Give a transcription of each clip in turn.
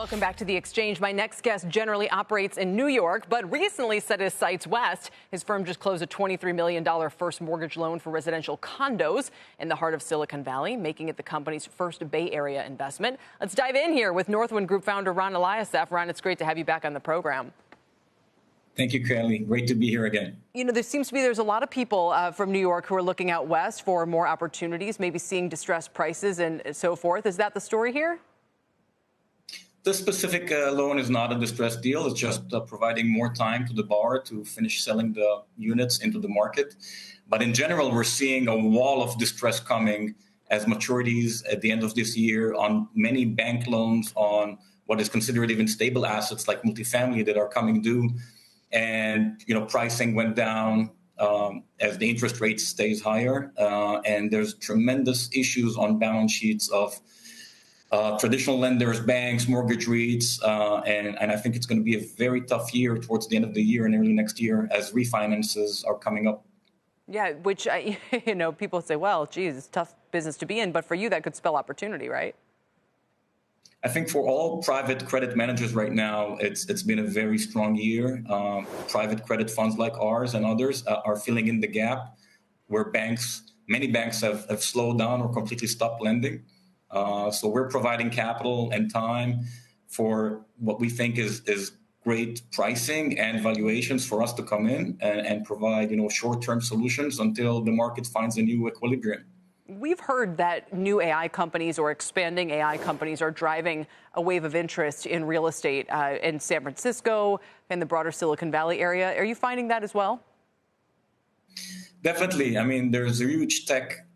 Welcome back to The Exchange. My next guest generally operates in New York, but recently set his sights west. His firm just closed a $23 million first mortgage loan for residential condos in the heart of Silicon Valley, making it the company's first Bay Area investment. Let's dive in here with Northwind Group founder Ron Eliasaf. Ron, it's great to have you back on the program. Thank you, Kelly. Great to be here again. You know, there's a lot of people from New York who are looking out west for more opportunities, maybe seeing distressed prices and so forth. Is that the story here? This specific loan is not a distressed deal. It's just providing more time to the borrower to finish selling the units into the market. But in general, we're seeing a wall of distress coming as maturities at the end of this year on many bank loans on what is considered even stable assets like multifamily that are coming due. And, you know, pricing went down as the interest rate stays higher. And there's tremendous issues on balance sheets of traditional lenders, banks, mortgage REITs, and I think it's going to be a very tough year towards the end of the year and early next year as refinances are coming up. Yeah, which, you know, people say, well, geez, it's tough business to be in. But for you, that could spell opportunity, right? I think for all private credit managers right now, it's been a very strong year. Private credit funds like ours and others are filling in the gap where many banks have slowed down or completely stopped lending. So we're providing capital and time for what we think is great pricing and valuations for us to come in and provide, you know, short-term solutions until the market finds a new equilibrium. We've heard that new AI companies or expanding AI companies are driving a wave of interest in real estate in San Francisco and the broader Silicon Valley area. Are you finding that as well? Definitely. I mean, there's a huge tech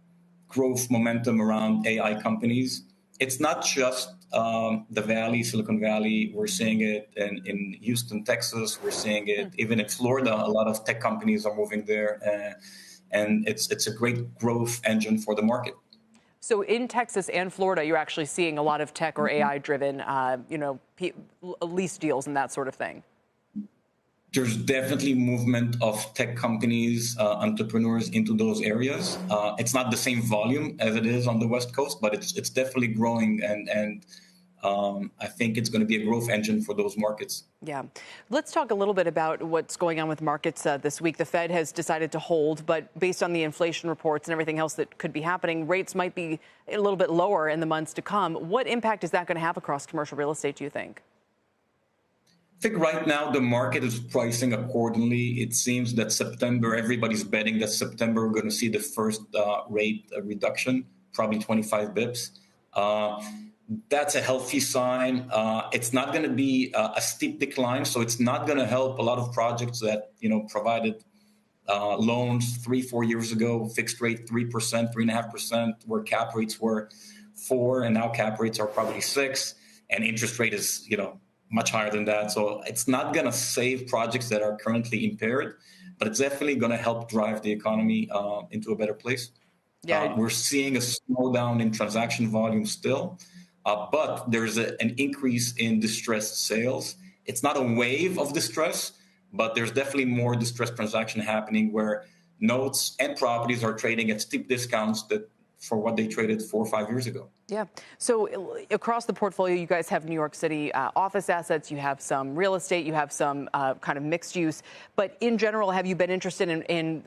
growth momentum around AI companies. It's not just the Valley, Silicon Valley. We're seeing it in Houston, Texas. We're seeing it even in Florida. A lot of tech companies are moving there, and it's a great growth engine for the market. So in Texas and Florida, you're actually seeing a lot of tech or AI-driven, lease deals and that sort of thing. There's definitely movement of tech companies, entrepreneurs into those areas. It's not the same volume as it is on the West Coast, but it's definitely growing, and I think it's going to be a growth engine for those markets. Yeah. Let's talk a little bit about what's going on with markets this week. The Fed has decided to hold, but based on the inflation reports and everything else that could be happening, rates might be a little bit lower in the months to come. What impact is that going to have across commercial real estate, do you think? I think right now the market is pricing accordingly. It seems that September, everybody's betting that September we're going to see the first rate reduction, probably 25 bips. That's a healthy sign. It's not going to be a steep decline, so it's not going to help a lot of projects that, you know, provided loans 3-4 years ago, fixed rate 3%, 3.5%, where cap rates were 4%, and now cap rates are probably 6%, and interest rate is, you know, much higher than that. So it's not going to save projects that are currently impaired, but it's definitely going to help drive the economy into a better place. Yeah. We're seeing a slowdown in transaction volume still, but there's an increase in distressed sales. It's not a wave of distress, but there's definitely more distressed transaction happening where notes and properties are trading at steep discounts for what they traded 4 or 5 years ago. Yeah. So across the portfolio, you guys have New York City office assets, you have some real estate, you have some kind of mixed use. But in general, have you been interested in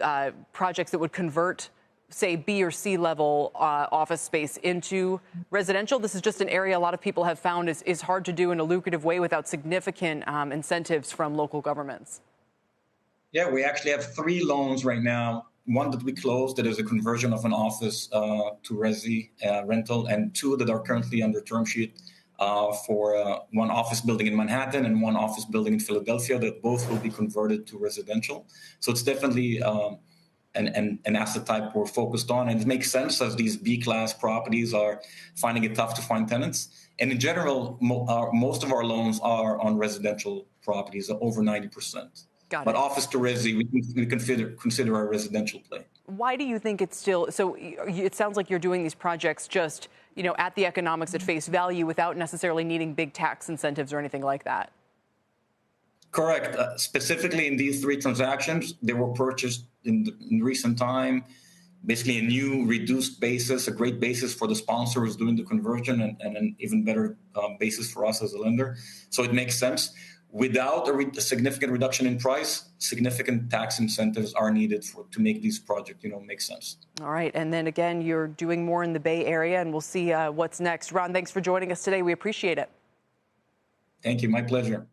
projects that would convert, say, B or C level office space into residential? This is just an area a lot of people have found is hard to do in a lucrative way without significant incentives from local governments. Yeah, we actually have 3 loans right now. One that we closed that is a conversion of an office to resi rental, and 2 that are currently under term sheet for one office building in Manhattan and one office building in Philadelphia that both will be converted to residential. So it's definitely an asset type we're focused on, and it makes sense as these B-class properties are finding it tough to find tenants. And in general, most of our loans are on residential properties, over 90%. But office to resi, we consider our residential play. Why do you think it's still so? It sounds like you're doing these projects just, you know, at the economics at face value without necessarily needing big tax incentives or anything like that. Correct. Specifically in these 3 transactions, they were purchased in recent time basically a new reduced basis, a great basis for the sponsor who's doing the conversion, and an even better basis for us as a lender. So it makes sense. Without a significant reduction in price, significant tax incentives are needed to make these projects, make sense. All right. And then again, you're doing more in the Bay Area, and we'll see what's next. Ron, thanks for joining us today. We appreciate it. Thank you. My pleasure.